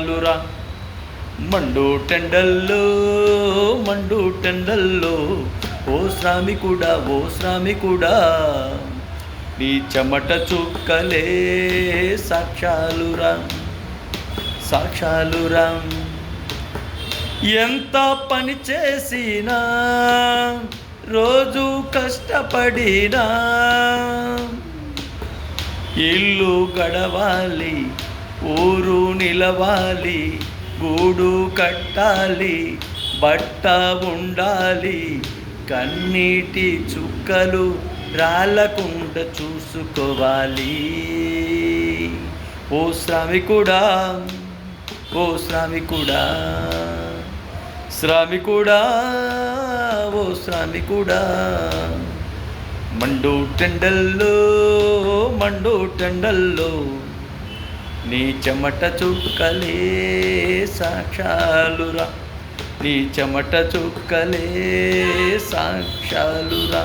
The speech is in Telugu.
సాక్షాలురా. మండు టెండల్లో మండు టెండల్లో ఓ శ్రామికుడా ఓ శ్రామికుడా, నీ చెమట చుక్కలే సాక్ష్యాలురా సాక్ష్యాలురా. ఎంత పని చేసినా రోజు కష్టపడినా ఇల్లు గడవాలి, ఊరు నిలవాలి, గూడు కట్టాలి, బట్ట ఉండాలి, కన్నీటి చుక్కలు రాలకుండా చూసుకోవాలి. ఓ శ్రామికుడా ఓ శ్రామికుడా, శ్రామికుడా ఓ శ్రామికుడా. మండు టెండల్లో మండు టెండల్లో నీ చెమట చుక్కలే సాక్ష్యాలురా, నీ చెమట చుక్కలే సాక్ష్యాలురా.